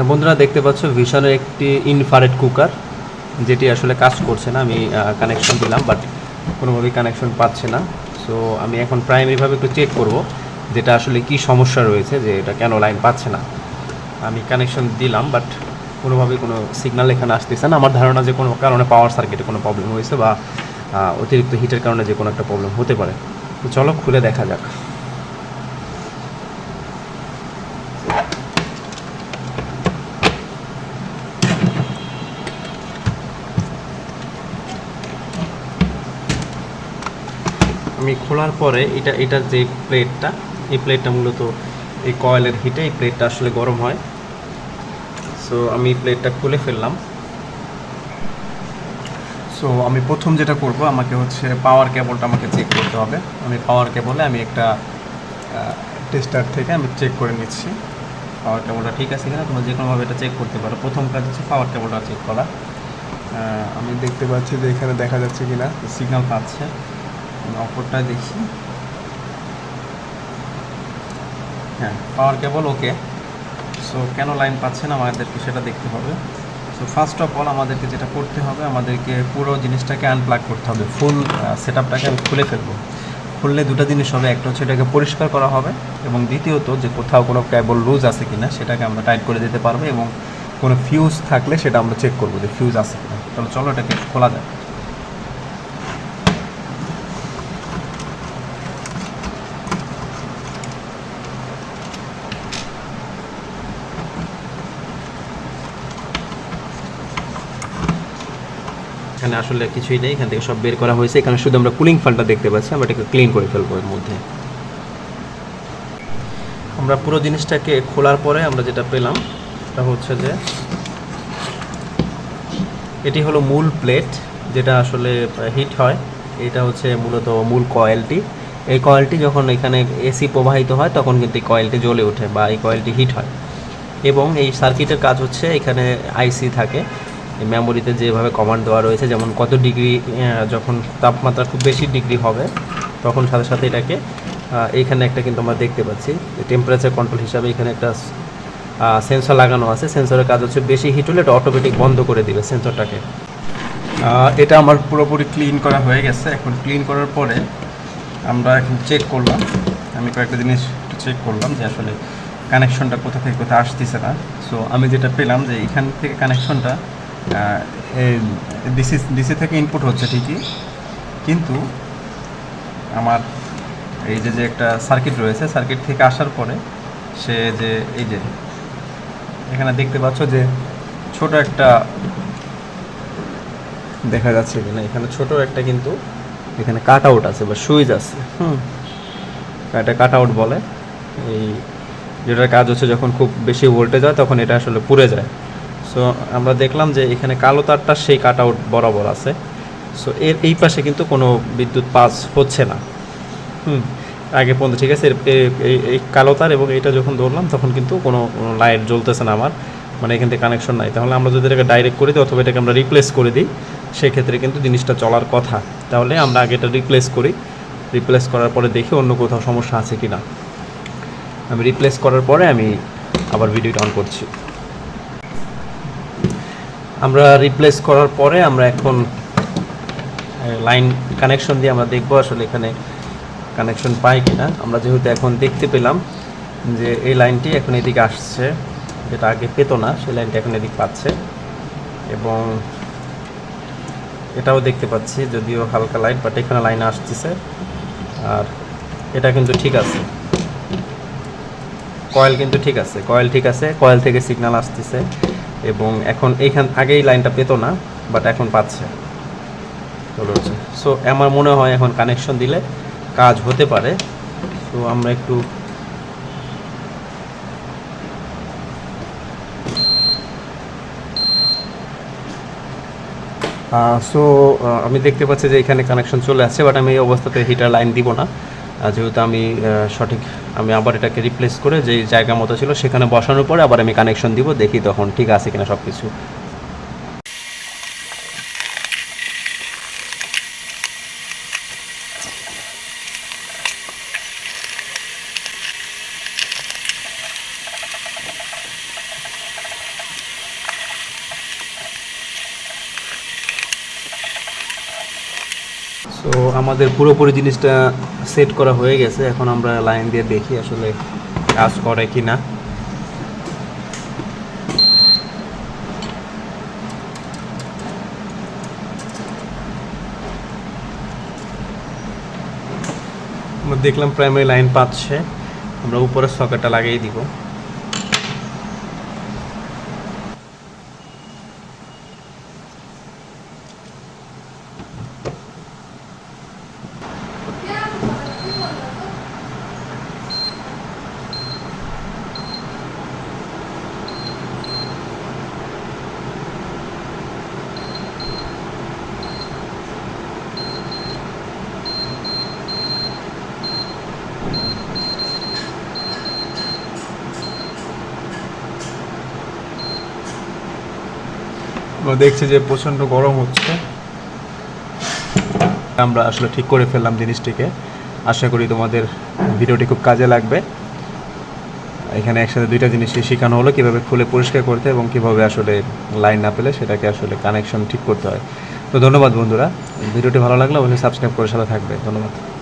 বন্ধুরা দেখতে পাচ্ছ ভিশনের একটি ইনফ্রারেড কুকার, যেটি আসলে কাজ করছে না। আমি কানেকশন দিলাম বাট কোনোভাবেই কানেকশন পাচ্ছে না। সো আমি এখন প্রাইমারিভাবে একটু চেক করব যেটা আসলে কি সমস্যা রয়েছে, যে এটা কেন লাইন পাচ্ছে না। আমি কানেকশন দিলাম বাট কোনোভাবেই কোনো সিগন্যাল এখানে আসতেছে না। আমার ধারণা যে কোনো কারণে পাওয়ার সার্কিটে কোনো প্রবলেম হয়েছে বা অতিরিক্ত হিটের কারণে যে কোনো একটা প্রবলেম হতে পারে। তো চলো খুলে দেখা যাক। আমি খোলার পরে এটার যে প্লেটটা, এই প্লেটটা মূলত এই কয়েলের হিটে এই প্লেটটা আসলে গরম হয়। সো আমি প্লেটটা খুলে ফেললাম। সো আমি প্রথম যেটা করব, আমাকে হচ্ছে পাওয়ার কেবলটা আমাকে চেক করতে হবে। আমি পাওয়ার কেবলে আমি একটা টেস্টার থেকে আমি চেক করে নিচ্ছি পাওয়ার কেবলটা ঠিক আছে কিনা। তোমরা যে কোনোভাবে এটা চেক করতে পারো। প্রথম কাজ হচ্ছে পাওয়ার কেবলটা চেক করা। আমি দেখতে পাচ্ছি যে এখানে দেখা যাচ্ছে কিনা সিগন্যাল পাচ্ছে। আমি অপরটায় দেখি, হ্যাঁ পাওয়ার কেবল ওকে। সো কেন লাইন পাচ্ছে না আমাদেরকে সেটা দেখতে হবে। সো ফার্স্ট অফ অল আমাদেরকে যেটা করতে হবে, আমাদেরকে পুরো জিনিসটাকে আনপ্লাগ করতে হবে। ফুল সেট আপটাকে আমি খুলে ফেলবো। খুললে দুটো জিনিস হবে, একটা হচ্ছে এটাকে পরিষ্কার করা হবে এবং দ্বিতীয়ত যে কোথাও কোনো কেবল লুজ আছে কিনা সেটাকে আমরা টাইট করে দিতে পারবো এবং কোনো ফিউজ থাকলে সেটা আমরা চেক করবো যে ফিউজ আছে কিনা। তাহলে চলো এটাকে খোলা যায়। এখানে আসলে কিছুই নেই, এখান থেকে সব বের করা হয়েছে। এখানে শুধু আমরা কুলিং ফ্যানটা দেখতে পাচ্ছি, আমরা এটাকে ক্লিন করে ফেলবো এর মধ্যে। আমরা পুরো জিনিসটাকে খোলার পরে আমরা যেটা পেলাম সেটা হচ্ছে যে এটি হলো মূল প্লেট, যেটা আসলে হিট হয়। এটা হচ্ছে মূলত মূল কয়েলটি। এই কয়েলটি যখন এখানে এসি প্রবাহিত হয় তখন কিন্তু এই কয়েলটি জ্বলে ওঠে বা এই কয়েলটি হিট হয়। এবং এই সার্কিটের কাজ হচ্ছে, এখানে আইসি থাকে, মেমোরিতে যেভাবে কমান্ড দেওয়া রয়েছে, যেমন কত ডিগ্রি, যখন তাপমাত্রা খুব বেশি ডিগ্রি হবে তখন সাথে সাথে এটাকে এইখানে একটা কিন্তু আমরা দেখতে পাচ্ছি টেম্পারেচার কন্ট্রোল হিসাবে এখানে একটা সেন্সর লাগানো আছে। সেন্সরের কাজ হচ্ছে বেশি হিট হলে এটা অটোমেটিক বন্ধ করে দিবে সেন্সরটাকে। এটা আমার পুরোপুরি ক্লিন করা হয়ে গেছে। এখন ক্লিন করার পরে আমরা এখন চেক করলাম, আমি কয়েকটা জিনিস একটু চেক করলাম যে আসলে কানেকশনটা কোথা থেকে কোথায় আসতেছে না। সো আমি যেটা পেলাম যে এখান থেকে কানেকশনটা ডিসি থেকে ইনপুট হচ্ছে ঠিকই, কিন্তু আমার এই যে একটা সার্কিট রয়েছে, সার্কিট থেকে আসার পরে সে যে এই যে এখানে দেখতে পাচ্ছ যে ছোট একটা দেখা যাচ্ছে কিনা, এখানে ছোট একটা কিন্তু এখানে কাট আউট আছে বা সুইচ আছে। এটা কাট আউট বলে। এই যেটার কাজ হচ্ছে যখন খুব বেশি ভোল্টেজ হয় তখন এটা আসলে পুড়ে যায়। সো আমরা দেখলাম যে এখানে কালো তারটা সেই কাট আউট বরাবর আছে। সো এর এই পাশে কিন্তু কোনো বিদ্যুৎ পাস হচ্ছে না। আগে পর্যন্ত ঠিক আছে। এই কালো তার এবং এটা যখন ধরলাম তখন কিন্তু কোনো লাইট জ্বলতেছে না আমার, মানে এখান থেকে কানেকশন নাই। তাহলে আমরা যদি এটাকে ডাইরেক্ট করে দিই অথবা এটাকে আমরা রিপ্লেস করে দিই, সেক্ষেত্রে কিন্তু জিনিসটা চলার কথা। তাহলে আমরা আগে এটা রিপ্লেস করি, রিপ্লেস করার পরে দেখি অন্য কোথাও সমস্যা আছে কি না। আমি রিপ্লেস করার পরে আমি আবার ভিডিওটা অন করছি। আমরা রিপ্লেস করার পরে আমরা এখন লাইন কানেকশন দিয়ে আমরা দেখবো আসলে এখানে কানেকশন পাই কিনা। আমরা যেহেতু এখন দেখতে পেলাম যে এই লাইনটি এখন এদিকে আসছে, যেটা আগে পেত না, সেই লাইনটা এখন এদিকে পাচ্ছে। এবং এটাও দেখতে পাচ্ছি যদিও হালকা লাইট, বাট এখানে লাইন আসতেছে। আর এটা কিন্তু ঠিক আছে, কয়েল কিন্তু ঠিক আছে, কয়েল ঠিক আছে, কয়েল থেকে সিগন্যাল আসতেছে। এবং এখন এইখান আগেই লাইনটা পেত না, বাট এখন পাচ্ছে, চলছে। সো আমার মনে হয় এখন কানেকশন দিলে কাজ হতে পারে। তো আমরা একটু আমি দেখতে পাচ্ছি যে এখানে কানেকশন চলে আসছে, বাট আমি এই অবস্থাতে হিটার লাইন দিব না, যেহেতু আমি সঠিক আমি আবার এটাকে রিপ্লেস করে যে জায়গা মতো ছিল সেখানে বসানোর পরে আবার আমি কানেকশন দিব, দেখি তখন ঠিক আছে কিনা সব কিছু। তো আমাদের পুরোপুরি জিনিসটা সেট করা হয়ে গেছে, এখন আমরা লাইন দিয়ে দেখি আসলে কাজ করে কি না। আমরা দেখলাম প্রাইমারি লাইন পাচ্ছে, আমরা উপরের সকেটটা লাগিয়ে দিব। আমরা দেখছি যে প্রচণ্ড গরম হচ্ছে। আমরা আসলে ঠিক করে ফেললাম জিনিসটিকে। আশা করি তোমাদের ভিডিওটি খুব কাজে লাগবে। এখানে একসাথে দুইটা জিনিসই শেখানো হলো, কীভাবে খুলে পরিষ্কার করতে এবং কীভাবে আসলে লাইন না পেলে সেটাকে আসলে কানেকশন ঠিক করতে হয়। তো ধন্যবাদ বন্ধুরা, ভিডিওটি ভালো লাগলে অবশ্যই সাবস্ক্রাইব করে সাথে থাকবে। ধন্যবাদ।